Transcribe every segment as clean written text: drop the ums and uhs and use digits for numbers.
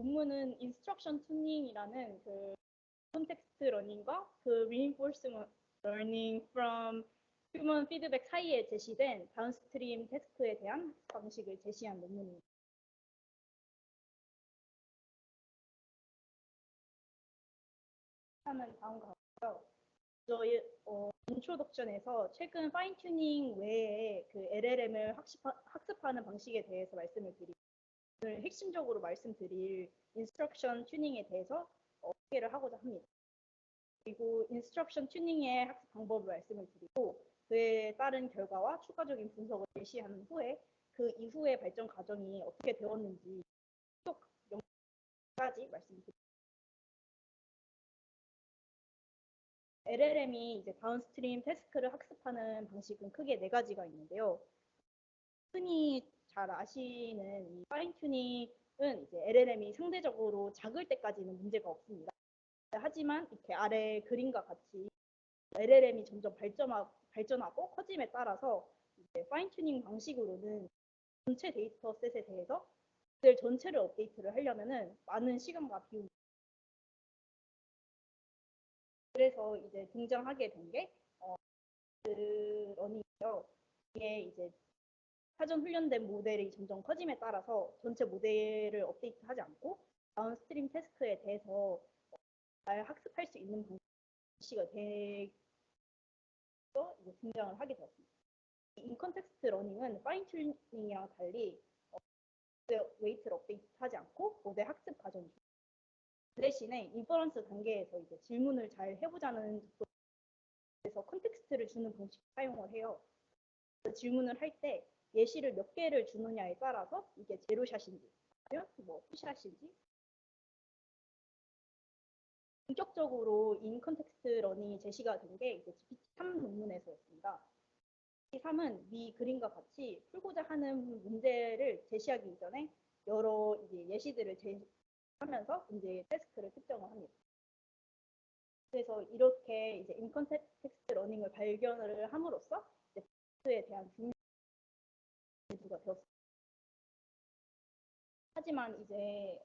논문은 인스트럭션 튜닝이라는 그 컨텍스트 러닝과 그 reinforcement learning from human feedback 사이에 제시된 다운스트림 태스크에 대한 방식을 제시한 논문입니다. 하는 다음과 같고요. 저희 인트로덕션에서 최근 파인 튜닝 외에 그 LLM을 학습하는 방식에 대해서 말씀을 드리고 오늘 핵심적으로 말씀드릴 인스트럭션 튜닝에 대해서 소개를 하고자 합니다. 그리고 인스트럭션 튜닝의 학습 방법을 말씀을 드리고 그에 따른 결과와 추가적인 분석을 제시한 후에 그 이후의 발전 과정이 어떻게 되었는지 쭉 영까지 말씀드립니다. LLM이 이제 다운스트림 태스크를 학습하는 방식은 크게 4가지가 있는데요. 흔히 잘 아시는 이 파인 튜닝은 이제 LLM이 상대적으로 작을 때까지는 문제가 없습니다. 하지만 이렇게 아래 그림과 같이 LLM이 점점 발전하고 커짐에 따라서 이제 파인 튜닝 방식으로는 전체 데이터셋에 대해서 모델 전체를 업데이트를 하려면은 많은 시간과 비용. 그래서 이제 등장하게 된 게 러닝이죠. 이게 이제 사전 훈련된 모델이 점점 커짐에 따라서 전체 모델을 업데이트하지 않고 다운스트림 태스크에 대해서 잘 학습할 수 있는 방식이 되어서 등장을 하게 되었습니다. 인컨텍스트 러닝은 파인 튜닝이랑 달리 웨이트를 업데이트하지 않고 모델 학습 과정이죠. 그 대신에 인퍼런스 단계에서 이제 질문을 잘 해보자는 그래서 컨텍스트를 주는 방식을 사용을 해요. 질문을 할 때 예시를 몇 개를 주느냐에 따라서 이게 제로샷인지 아니면 뭐 투샷인지 본격적으로 인컨텍스트 러닝이 제시가 된 게 이제 GPT-3 논문에서였습니다. GPT-3은 위 그림과 같이 풀고자 하는 문제를 제시하기 이전에 여러 이제 예시들을 제시하면서 문제의 태스크를 특정을 합니다. 그래서 이렇게 이제 인컨텍스트 러닝을 발견을 함으로써 이제 에 대한 중요가 되었습니다. 하지만 이제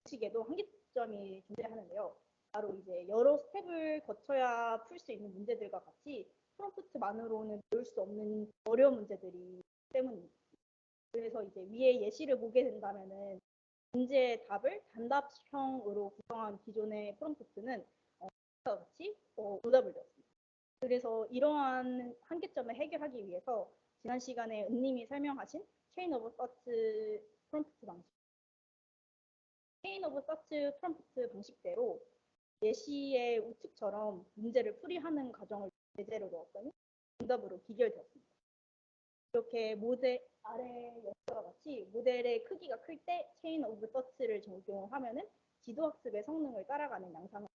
식에도 한계점이 존재하는데요. 바로 이제 여러 스텝을 거쳐야 풀 수 있는 문제들과 같이 프롬프트만으로는 배울 수 없는 어려운 문제들이 때문입니다. 그래서 이제 위에 예시를 보게 된다면은 문제의 답을 단답형으로 구성한 기존의 프롬프트는 같이 오답을 되었습니다. 그래서 이러한 한계점을 해결하기 위해서 지난 시간에 은님이 설명하신 체인 오브 서치 프롬프트 방식, 체인 오브 서치 프롬프트 방식대로 예시의 우측처럼 문제를 풀이하는 과정을 예제로 넣었더니 정답으로 기결되었습니다. 이렇게 모델 아래 연과 같이 모델의 크기가 클 때 체인 오브 서치를 적용하면은 지도학습의 성능을 따라가는 양상을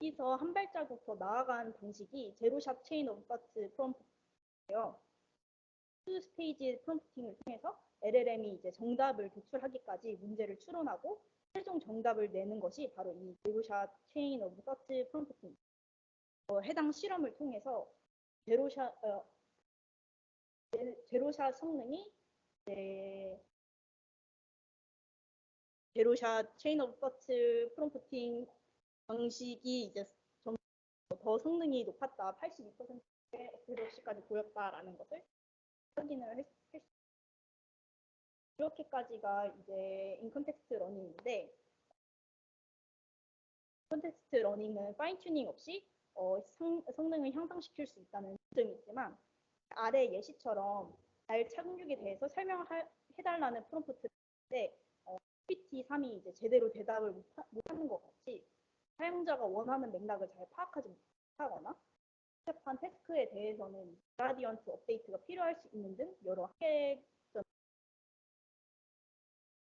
여기서 한 발자국 더 나아간 방식이 제로샷 체인 오브 서치 프롬프트예요. 투 스테이지 프롬프팅을 통해서 LLM이 이제 정답을 도출하기까지 문제를 추론하고 최종 정답을 내는 것이 바로 이 제로샷 체인 오브 서치 프롬프팅. 해당 실험을 통해서 제로샷 성능이 제로샷 체인 오브 서치 프롬프팅 방식이 이제 더 성능이 높았다, 82%의 어플러시까지 보였다라는 것을 확인을 했습니다. 이렇게까지가 이제 인컨텍스트 러닝인데, 인컨텍스트 러닝은 파인 튜닝 없이 성능을 향상시킬 수 있다는 장점이 있지만 아래 예시처럼 잘 착륙에 대해서 설명해달라는 프롬프트인데 GPT-3이 이제 제대로 대답을 못하는 것 같이 사용자가 원하는 맥락을 잘 파악하지 못하거나 복잡한 태스크에 대해서는 그라디언트 업데이트가 필요할 수 있는 등 여러 한계점.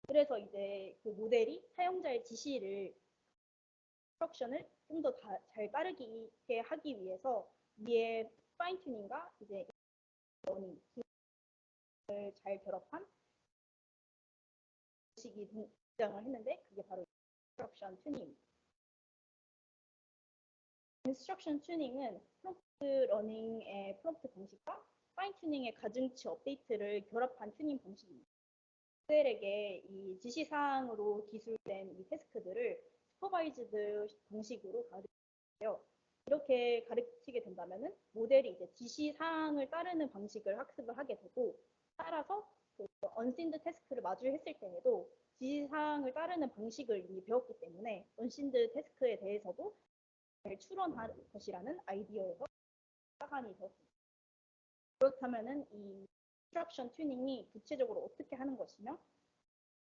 그래서 이제 그 모델이 사용자의 지시를 인스트럭션을 좀 더 잘 따르게 하기 위해서 위에 파인 튜닝과 이제 러닝을 잘 결합한 방식이 등장을 했는데 그게 바로 인스트럭션 튜닝입니다. 인스트럭션 튜닝은 프롬프트 러닝의 프롬프트 방식과 파인 튜닝의 가중치 업데이트를 결합한 튜닝 방식입니다. 모델에게 이 지시사항으로 기술된 이 태스크들을 슈퍼바이즈드 방식으로 가르치는데요. 이렇게 가르치게 된다면은 모델이 이제 지시사항을 따르는 방식을 학습을 하게 되고, 따라서 그 언신드 태스크를 마주했을 때에도 지시사항을 따르는 방식을 이미 배웠기 때문에 언신드 태스크에 대해서도 잘 추론할 것이라는 아이디어에서 파간이 되었습니다. 그렇다면은 이 인스트럭션 튜닝이 구체적으로 어떻게 하는 것이며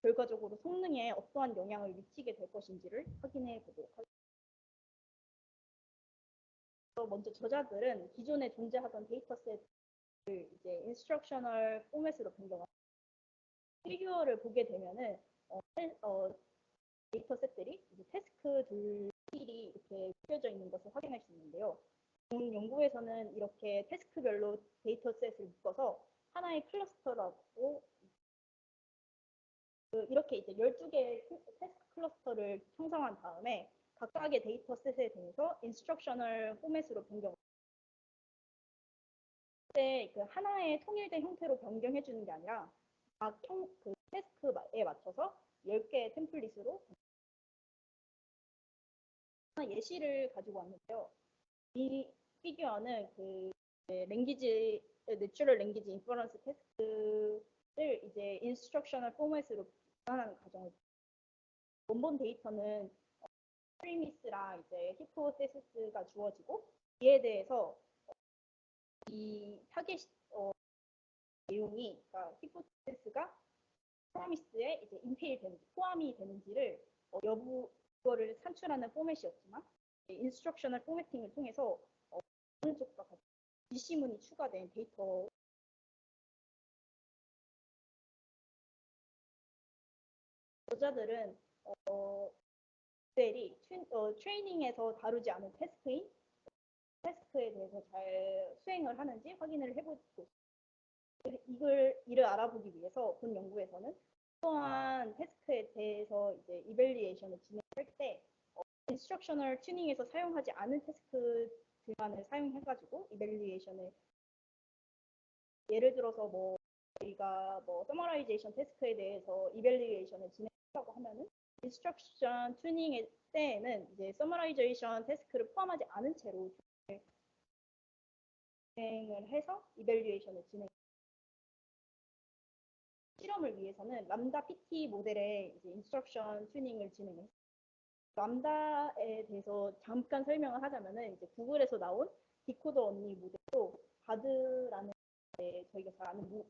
결과적으로 성능에 어떠한 영향을 미치게 될 것인지를 확인해 보도록 하겠습니다. 먼저 저자들은 기존에 존재하던 데이터셋을 이제 인스트럭셔널 포맷으로 변경합니다. 피규어를 보게 되면은 데이터셋들이 태스크들끼리 이렇게 묶여져 있는 것을 확인할 수 있는데요. 연구에서는 이렇게 태스크별로 데이터셋을 묶어서 하나의 클러스터라고 이렇게 이제 12개의 태스크 클러스터를 형성한 다음에 각각의 데이터셋에 대해서 인스트럭셔널 포맷으로 변경. 그때 그 하나의 통일된 형태로 변경해 주는 게 아니라 그 태스크에 맞춰서 10개의 템플릿으로 예시를 가지고 왔는데요. 이 피규어는 그 랭귀지 내추럴 랭귀지 인퍼런스 테스트를 이제 인스트럭셔널 포맷으로 변환하는 과정을 원본 데이터는 프리미스랑 이제 히포테시스가 주어지고 이에 대해서 이 타겟 내용이 그러니까 히포테시스가 프로미스에 이제 인테일 되는지 포함이 되는지를 여부 그거를 산출하는 포맷이었지만 인스트럭셔널 포매팅을 통해서 어느 쪽과 같이 지시문이 추가된 데이터 여자들은 모델이 트레이닝에서 다루지 않은 태스크에 대해서 잘 수행을 하는지 확인을 해보고 이를 알아보기 위해서 본 연구에서는 또한 태스크에 대해서 이제 이벨리에이션을 진행할 때 인스트럭셔널 튜닝에서 사용하지 않은 태스크들만을 사용해가지고 이벨리에이션을 예를 들어서 뭐 저희가 뭐 서머라이제이션 태스크에 대해서 이벨리에이션을 진행하려고 하면은 인스트럭션 튜닝의 때에는 이제 서머라이제이션 태스크를 포함하지 않은 채로 진행을 해서 이벨리에이션을 진행. 실험을 위해서는 람다 PT 모델의 이제 인스트럭션 튜닝을 진행했습니다. 람다에 대해서 잠깐 설명을 하자면은 이제 구글에서 나온 디코더 언니 모델도 바드라는 저희가 잘 아는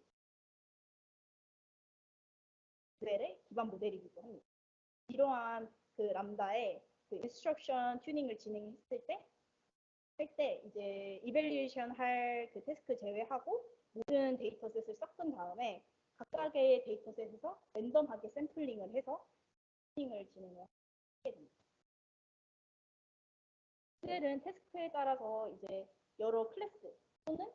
모델의 기반 모델이기도 합니다. 이러한 그 람다의 그 인스트럭션 튜닝을 진행했을 때 이제 이벨리에이션 할 그 태스크 제외하고 모든 데이터셋을 섞은 다음에 각각의 데이터셋에서 랜덤하게 샘플링을 해서 튜닝을 진행을 하게 됩니다. 모델은 태스크에 따라서 이제 여러 클래스 또는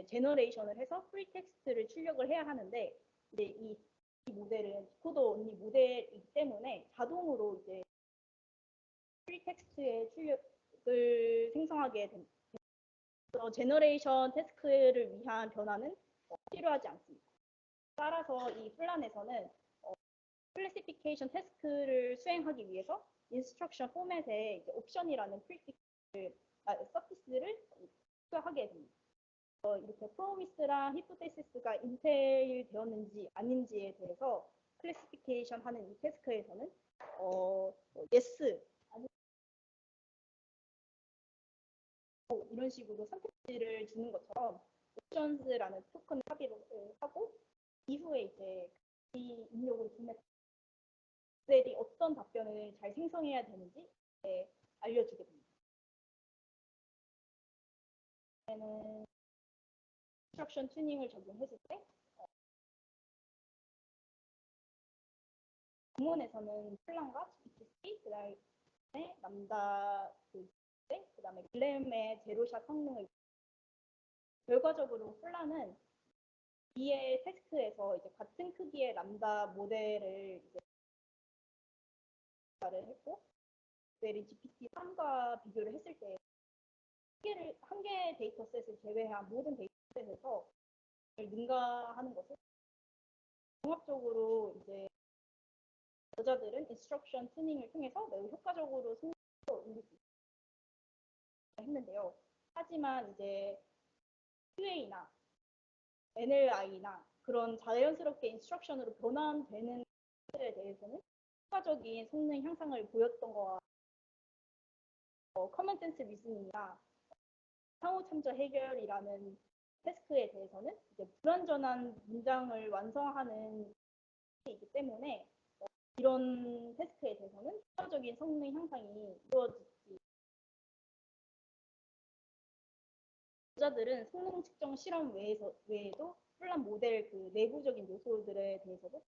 제너레이션을 해서 프리 텍스트를 출력을 해야 하는데 이제 이 모델은 디코더 언니 모델이기 때문에 자동으로 이제 프리 텍스트의 출력을 생성하게 됩니다. 제너레이션 태스크를 위한 변화는 필요하지 않습니다. 따라서 이 플란에서는 클래시피케이션 태스크를 수행하기 위해서 인스트럭션 포맷에 이제 옵션이라는 서피스를 추가하게 됩니다. 이렇게 프로미스랑 히포테시스가 인테일 되었는지 아닌지에 대해서 클래시피케이션 하는 이 태스크에서는 yes 이런 식으로 선택지를 주는 것처럼 옵션스라는 토큰을 합의를 하고 이후에 이제 이 입력을 주면 모델이 어떤 답변을 잘 생성해야 되는지 알려주게 됩니다. 인스트럭션 튜닝을 적용했을 때 구문에서는 플란과 GPT, 그다음에 람다 그다음에 글램의 제로샷 성능을 결과적으로 플란은 B의 태스크에서 이제 같은 크기의 람다 모델을 이제 했고 모델이 GPT-3과 비교를 했을 때 한 개의 데이터셋을 제외한 모든 데이터 해서 능가하는 것을 종합적으로 이제 여자들은 인스트럭션 튜닝을 통해서 매우 효과적으로 성능을 올릴 수 했는데요. 하지만 이제 QA나 NLI나 그런 자연스럽게 인스트럭션으로 변환되는 것들에 대해서는 효과적인 성능 향상을 보였던 거와 커먼 센스 리스닝이나 상호 참조 해결이라는 태스크에 대해서는 이제 불완전한 문장을 완성하는 이기 때문에 이런 태스크에 대해서는 효과적인 성능 향상이 이루어지지. 여자들은 성능 측정 실험 외에도 혼란 모델 그 내부적인 요소들에 대해서도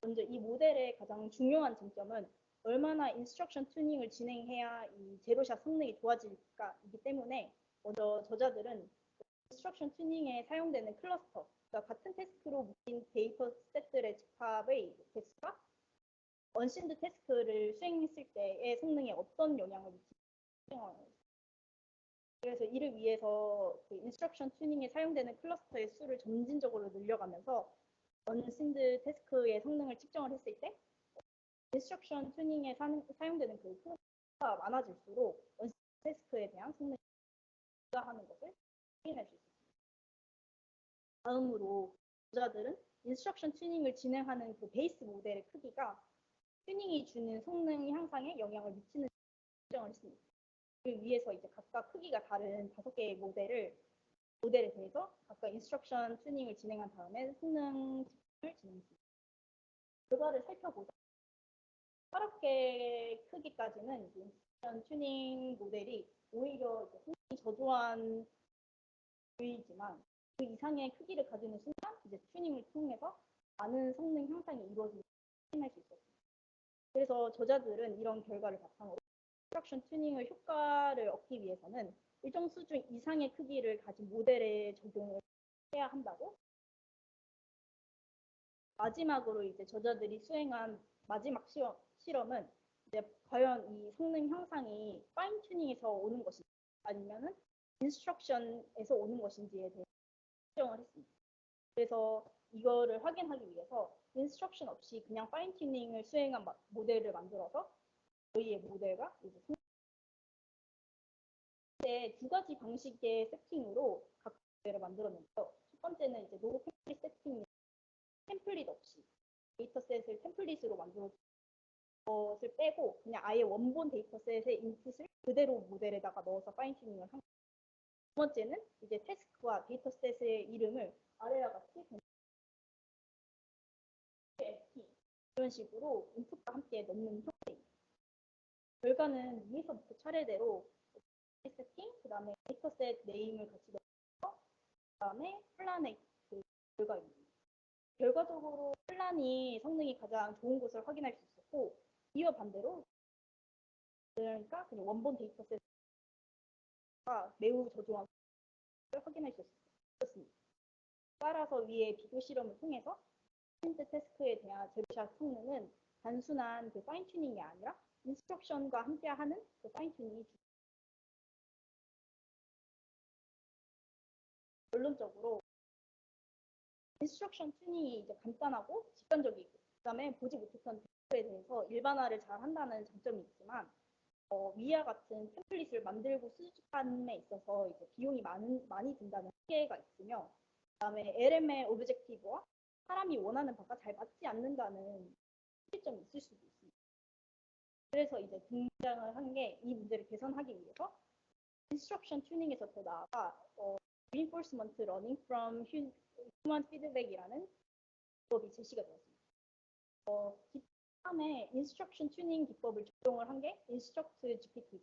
먼저 이 모델의 가장 중요한 장점은 얼마나 인스트럭션 튜닝을 진행해야 이 제로샷 성능이 좋아질까이기 때문에 먼저 저자들은 인스트럭션 튜닝에 사용되는 클러스터, 그러니까 같은 태스크로 묶인 데이터 셋들의 집합의 개수가 언신드 태스크를 수행했을 때의 성능에 어떤 영향을 미치는지. 그래서 이를 위해서 그 인스트럭션 튜닝에 사용되는 클러스터의 수를 점진적으로 늘려가면서 언신드 태스크의 성능을 측정을 했을 때 인스트럭션 튜닝에 사용되는 그 클러스터가 많아질수록 언신드 태스크에 대한 성능이 증가하는 것을 확인할 수 있습니다. 다음으로 유저들은 인스트럭션 튜닝을 진행하는 그 베이스 모델의 크기가 튜닝이 주는 성능 향상에 영향을 미치는 측정을 했습니다. 그 위해서 이제 각각 크기가 다른 5개의 모델에 대해서 각각 인스트럭션 튜닝을 진행한 다음에 성능 측정을 진행했습니다. 결과를 살펴보자. 8개 크기까지는 인스트럭션 튜닝 모델이 오히려 성능이 저조한 보이지만 그 이상의 크기를 가지는 순간 이제 튜닝을 통해서 많은 성능 향상이 이루어지는 것을 확인할 수 있었습니다. 그래서 저자들은 이런 결과를 바탕으로 인스트럭션 튜닝의 효과를 얻기 위해서는 일정 수준 이상의 크기를 가진 모델에 적용을 해야 한다고. 마지막으로 이제 저자들이 수행한 마지막 실험은 이제 과연 이 성능 향상이 파인 튜닝에서 오는 것인지 아니면은 인스트럭션에서 오는 것인지에 대해 측정을 했습니다. 그래서 이거를 확인하기 위해서 인스트럭션 없이 그냥 파인 튜닝을 수행한 모델을 만들어서 저희의 모델과 이제 두 가지 방식의 세팅으로 각 모델을 만들었는데요. 첫 번째는 이제 노 템플릿 세팅, 템플릿 없이 데이터셋을 템플릿으로 만들어 것을 빼고 그냥 아예 원본 데이터셋의 인풋을 그대로 모델에다가 넣어서 파인 튜닝을 한 거예요. 두 번째는 이제 태스크와 데이터셋의 이름을 아래와 같이 이런 식으로 인풋과 함께 넣는 형태입니다. 결과는 위에서부터 차례대로 세팅, 그 다음에 데이터셋 네임을 같이 넣어서 그 다음에 플란의 그 결과입니다. 결과적으로 플란이 성능이 가장 좋은 것을 확인할 수 있었고 이와 반대로 그러니까 그냥 원본 데이터셋과 매우 저조한 것을 확인할 수 있었습니다. 따라서 위에 비교 실험을 통해서 힌트 태스크에 대한 제로샷 성능은 단순한 그 파인 튜닝이 아니라 인스트럭션과 함께하는 그 파인 튜닝이 결론적으로 인스트럭션 튜닝이 이제 간단하고 직관적이고 그다음에 보지 못했던 데이터에 대해서 일반화를 잘 한다는 장점이 있지만 위와 같은 템플릿을 만들고 수집함에 있어서 이제 비용이 많이 든다는 한계가 있으며 그다음에 LM의 오브젝티브와 사람이 원하는 바가 잘 맞지 않는다는 한계점이 있을 수도 있습니다. 그래서 이제 등장을 한 게 이 문제를 개선하기 위해서 인스트럭션 튜닝에서 더 나아가 reinforcement learning from human feedback이라는 기법이 제시가 되었습니다. 기판에 인스트럭션 튜닝 기법을 적용을 한 게 인스트럭트 GPT.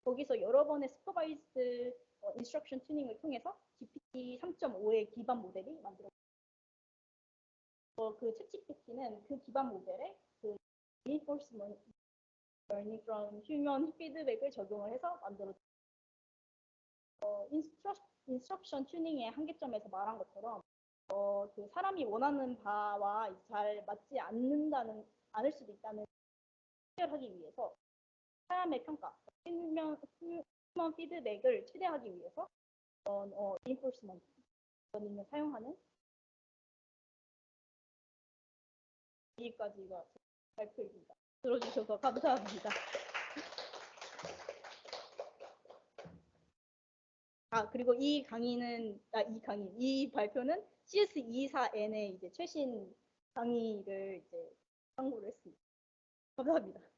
거기서 여러 번의 슈퍼바이즈드 인스트럭션 튜닝을 통해서 GPT 3.5의 기반 모델이 만들어졌습니다. 그 챗GPT는 그 기반 모델에 그 reinforcement learning from human feedback을 적용을 해서 만들어졌습니다. 인스트럭션 튜닝의 한계점에서 말한 것처럼 그 사람이 원하는 바와 잘 맞지 않을 수도 있다는 해결하기 위해서 사람의 평가, 휴먼 피드백을 최대하기 위해서 reinforcement 러닝을 사용하는 여기까지가 발표입니다. 들어주셔서 감사합니다. 그리고 이 발표는 CS24N의 이제 최신 강의를 이제 참고를 했습니다. 감사합니다.